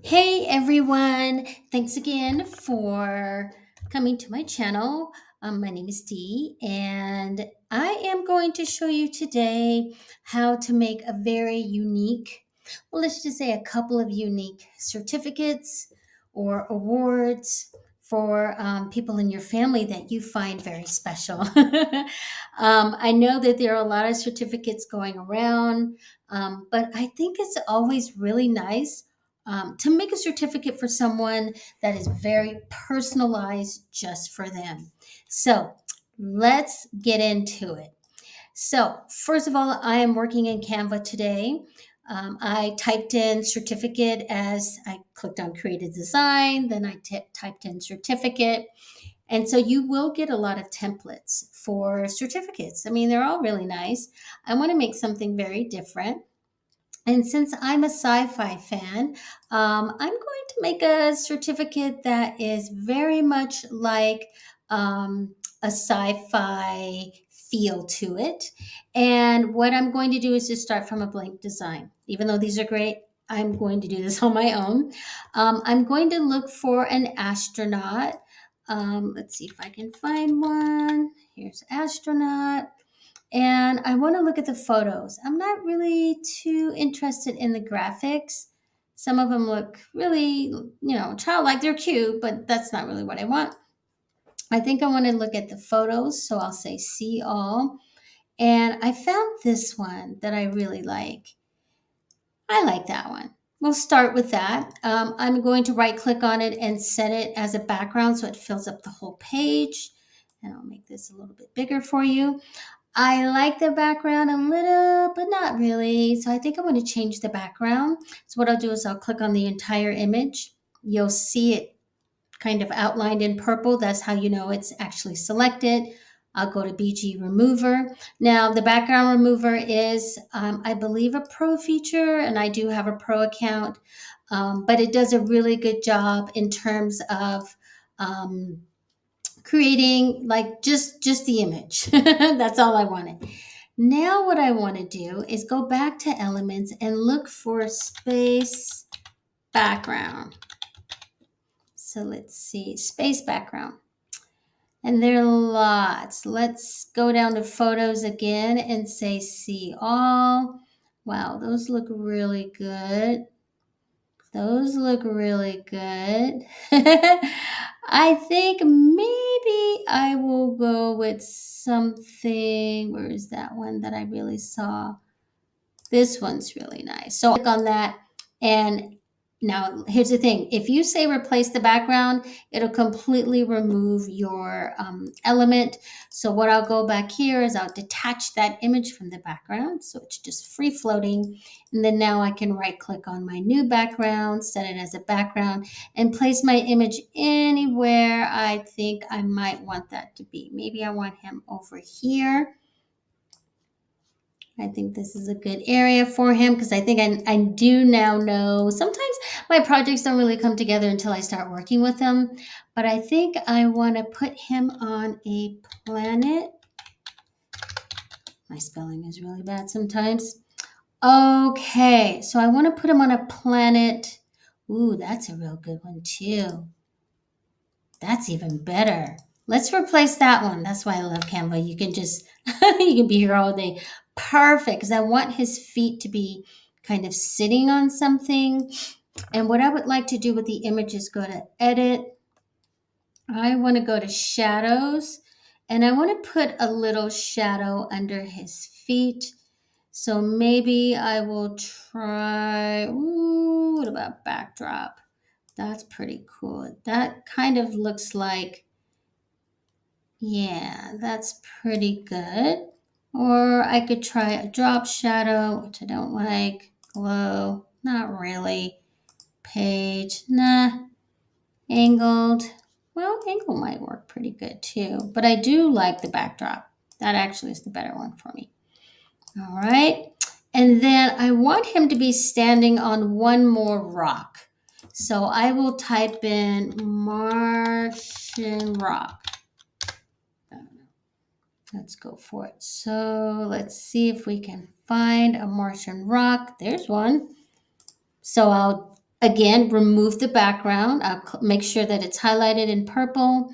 Hey everyone, thanks again for coming to my channel. My name is Dee, and I am going to show you today how to make a very unique, well, let's just say a couple of unique certificates or awards for people in your family that you find very special. I know that there are a lot of certificates going around, but I think it's always really nice to make a certificate for someone that is very personalized just for them. So let's get into it. So, first of all, I am working in Canva today. I typed in certificate as I clicked on create a design, then I typed in certificate. And so you will get a lot of templates for certificates. I mean, they're all really nice. I want to make something very different. And since I'm a sci fi fan, I'm going to make a certificate that is very much like a sci fi feel to it. And what I'm going to do is just start from a blank design. Even though these are great, I'm going to do this on my own. I'm going to look for an astronaut. Let's see if I can find one. Here's astronaut. And I want to look at the photos. I'm not really too interested in the graphics. Some of them look really, childlike. They're cute, but that's not really what I want. I think I want to look at the photos. So I'll say see all. And I found this one that I really like. I like that one. We'll start with that. I'm going to right click on it and set it as a background so it fills up the whole page. And I'll make this a little bit bigger for you. I like the background a little, but not really. So I think I'm going to change the background. So what I'll do is I'll click on the entire image. You'll see it kind of outlined in purple. That's how you know it's actually selected. I'll go to BG Remover. Now, the background remover is, I believe, a pro feature, and I do have a pro account, but it does a really good job in terms of um, creating like just the image. That's all I wanted. Now what I want to do is go back to elements and look for space background. So let's see, space background. And there are lots. Let's go down to photos again and say see all. Wow, those look really good. Those look really good. I think maybe I will go with something. Where is that one that I really saw? This one's really nice. So I'll click on that. And now here's the thing. If you say replace the background, it'll completely remove your element. So what I'll go back here is I'll detach that image from the background. So it's just free floating. And then now I can right click on my new background, set it as a background, and place my image anywhere I think I might want that to be. Maybe I want him over here. I think this is a good area for him because I think I do now know. Sometimes my projects don't really come together until I start working with them, but I think I want to put him on a planet. My spelling is really bad sometimes. Okay, so I want to put him on a planet. Ooh, that's a real good one too. That's even better. Let's replace that one. That's why I love Canva. You can just, you can be here all day. Perfect, because I want his feet to be kind of sitting on something. And what I would like to do with the image is go to edit. I want to go to shadows, and I want to put a little shadow under his feet. So maybe I will try, ooh, what about backdrop? That's pretty cool. That kind of looks like, yeah, that's pretty good. Or I could try a drop shadow, which I don't like. Glow, not really. Page, nah. Angled, well, angle might work pretty good too. But I do like the backdrop. That actually is the better one for me. All right. And then I want him to be standing on one more rock. So I will type in Martian rock. Let's go for it. So let's see if we can find a Martian rock. There's one. So I'll Again, remove the background. I'll make sure that it's highlighted in purple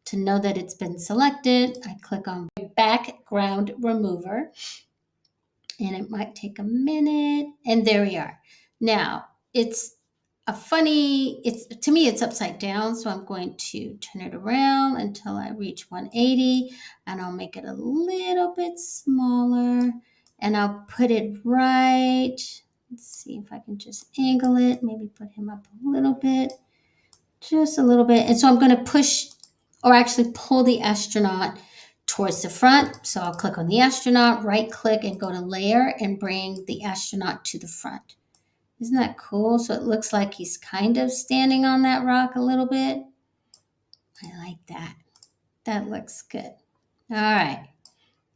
to know that it's been selected. I click on background remover, and it might take a minute, and there we are. Now, it's it's to me it's upside down, so I'm going to turn it around until I reach 180, and I'll make it a little bit smaller, and I'll put it right. Let's see if I can just angle it, maybe put him up a little bit, just a little bit. And so I'm going to push, or actually pull, the astronaut towards the front. So I'll click on the astronaut, right click, and go to layer and bring the astronaut to the front. Isn't that cool? So it looks like he's kind of standing on that rock a little bit. I like that. That looks good. All right.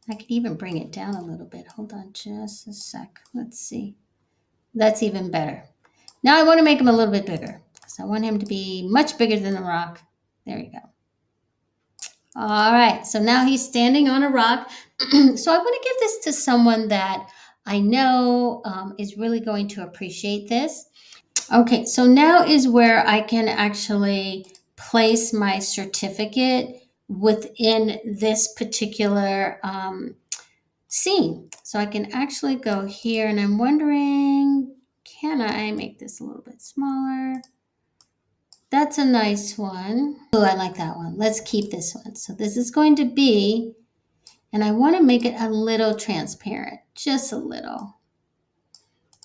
I could even bring it down a little bit. Hold on just a sec. Let's see. That's even better. Now I want to make him a little bit bigger because I want him to be much bigger than the rock. There you go. All right, so now he's standing on a rock. So I want to give this to someone that I know is really going to appreciate this. Okay, so now is where I can actually place my certificate within this particular scene. So I can actually go here, and I'm wondering, can I make this a little bit smaller? That's a nice one. Oh, I like that one. Let's keep this one. So this is going to be, and I want to make it a little transparent, just a little.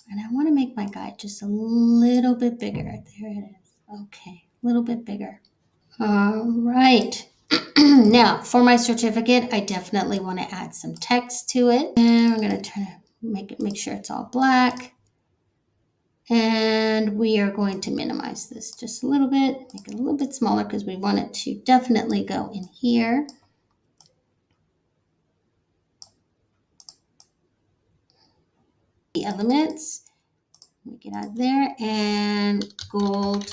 And I want to make my guy just a little bit bigger. There it is. Okay, a little bit bigger. All right. Now, for my certificate, I definitely want to add some text to it. And we're going to try to make sure it's all black. And we are going to minimize this just a little bit, make it a little bit smaller because we want it to definitely go in here. The elements, make it out there, and gold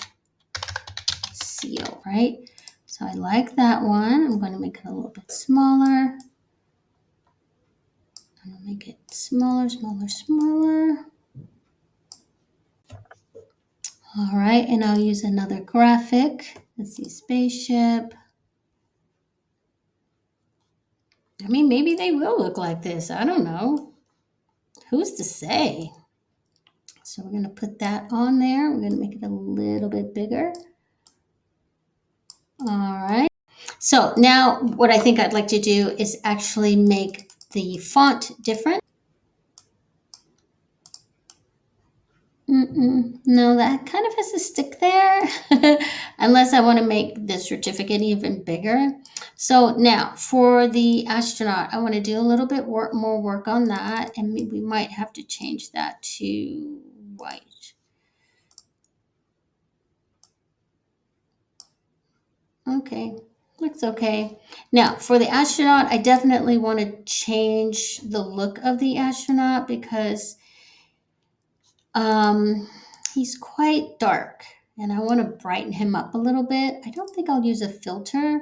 seal, right? So I like that one. I'm going to make it a little bit smaller. I'm going to make it smaller, smaller, smaller. All right, and I'll use another graphic. Let's see, spaceship. I mean, maybe they will look like this. I don't know. Who's to say? So we're going to put that on there. We're going to make it a little bit bigger. All right. So now what I think I'd like to do is actually make the font different. No, that kind of has to stick there unless I want to make the certificate even bigger. So now for the astronaut, I want to do a little bit more work on that, and we might have to change that to white. Okay, looks okay. Now, for the astronaut, I definitely want to change the look of the astronaut because he's quite dark and I want to brighten him up a little bit. I don't think I'll use a filter.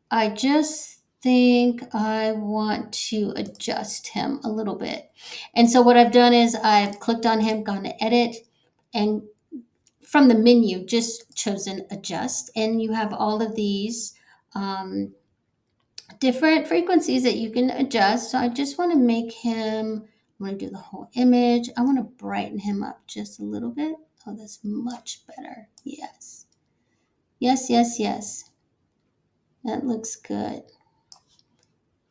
I just think I want to adjust him a little bit. And so what I've done is I've clicked on him, gone to edit, and from the menu, just chosen adjust. And you have all of these um, different frequencies that you can adjust. So I just want to make him, I want to do the whole image. I want to brighten him up just a little bit. Oh, that's much better. Yes. Yes, yes, yes. That looks good.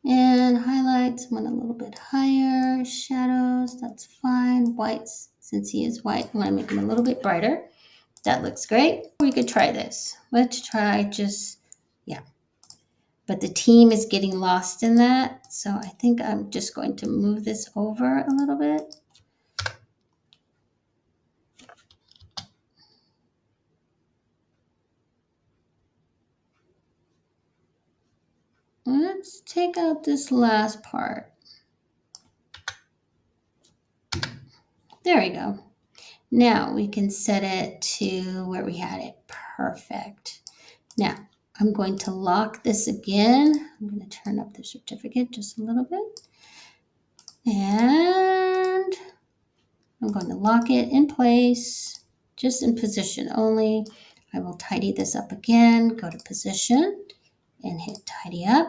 And highlights, went a little bit higher. Shadows, that's fine. Whites, since he is white, I want to make him a little bit brighter. That looks great. We could try this. Let's try just, yeah. But the team is getting lost in that. So I think I'm just going to move this over a little bit. Let's take out this last part. There we go. Now we can set it to where we had it. Perfect. Now I'm going to lock this again. I'm going to turn up the certificate just a little bit. And I'm going to lock it in place. just in position only. I will tidy this up again, go to position and hit tidy up.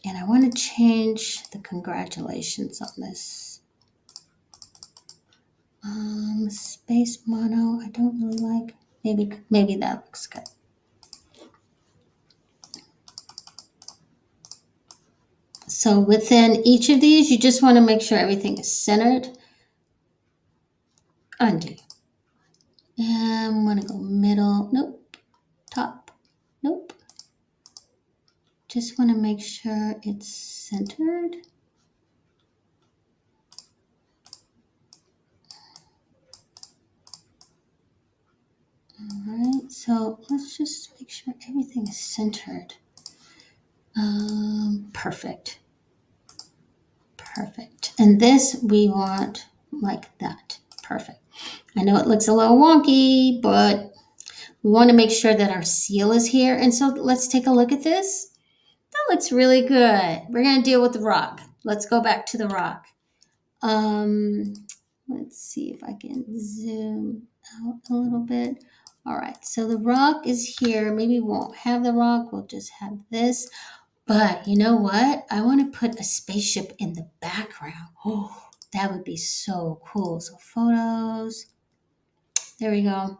And I want to change the congratulations on this. Space mono, I don't really like. Maybe that looks good. So within each of these, you just want to make sure everything is centered. Undo. And I'm going to go middle. Nope. Top. Nope. Just want to make sure it's centered. All right, so let's just make sure everything is centered. Perfect. Perfect. And this we want like that. Perfect. I know it looks a little wonky, but we want to make sure that our seal is here. And so let's take a look at this. That looks really good. We're going to deal with the rock. Let's go back to the rock. Let's see if I can zoom out a little bit. All right, so the rock is here. Maybe we won't have the rock. We'll just have this. But you know what? I want to put a spaceship in the background. Oh, that would be so cool. So photos. There we go.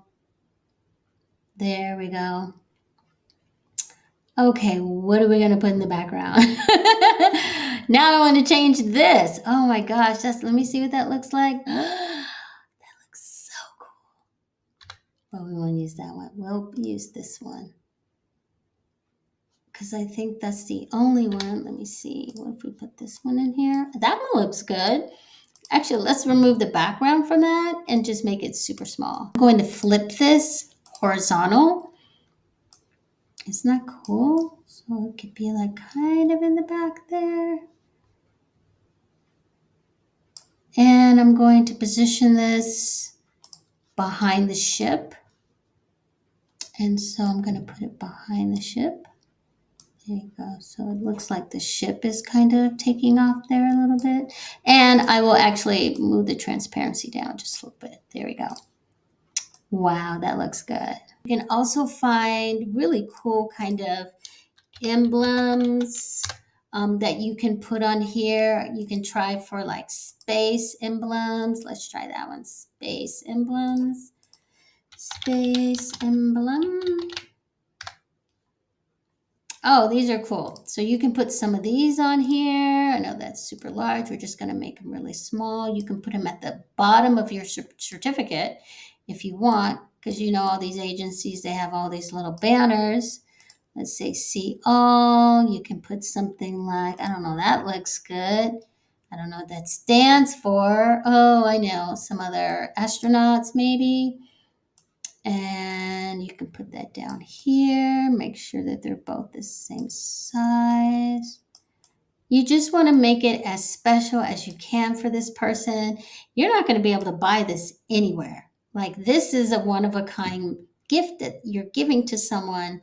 There we go. Okay, what are we going to put in the background? Now I want to change this. Oh my gosh, let me see what that looks like. That looks so cool. But we won't use that one. We'll use this one. Because I think that's the only one. Let me see. What if we put this one in here? That one looks good. Actually, let's remove the background from that and just make it super small. I'm going to flip this horizontal. Isn't that cool? So it could be like kind of in the back there. And I'm going to position this behind the ship. And so I'm going to put it behind the ship. There you go. So it looks like the ship is kind of taking off there a little bit. And I will actually move the transparency down just a little bit. There we go. Wow, that looks good. You can also find really cool kind of emblems that you can put on here. You can try for like space emblems. Let's try that one. Space emblems. Space emblem. Oh, these are cool. So you can put some of these on here. I know that's super large. We're just going to make them really small. You can put them at the bottom of your certificate if you want, because you know all these agencies, they have all these little banners. Let's say see all. You can put something like, I don't know, that looks good. I don't know what that stands for. Oh, I know, some other astronauts maybe. And you can put that down here. Make sure that they're both the same size. You just want to make it as special as you can for this person. You're not going to be able to buy this anywhere. Like this is a one-of-a-kind gift that you're giving to someone.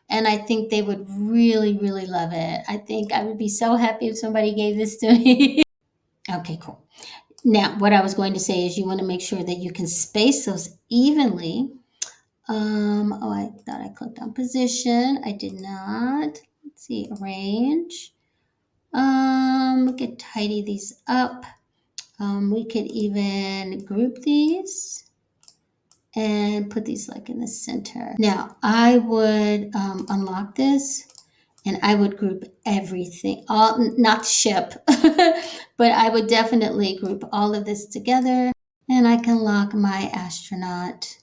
And I think they would really, really love it. I think I would be so happy if somebody gave this to me. Okay, cool. Now, what I was going to say is you want to make sure that you can space those evenly. Oh, I thought I clicked on position. I did not. Let's see, arrange. We could tidy these up. We could even group these and put these like in the center. Now, I would unlock this and I would group everything, all not ship, but I would definitely group all of this together and I can lock my astronaut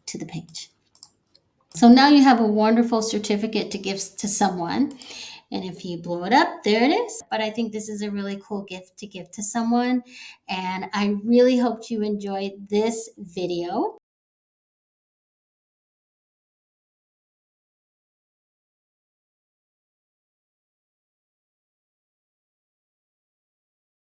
to the page. So now you have a wonderful certificate to give to someone. And if you blow it up, there it is. But I think this is a really cool gift to give to someone. And I really hope you enjoyed this video.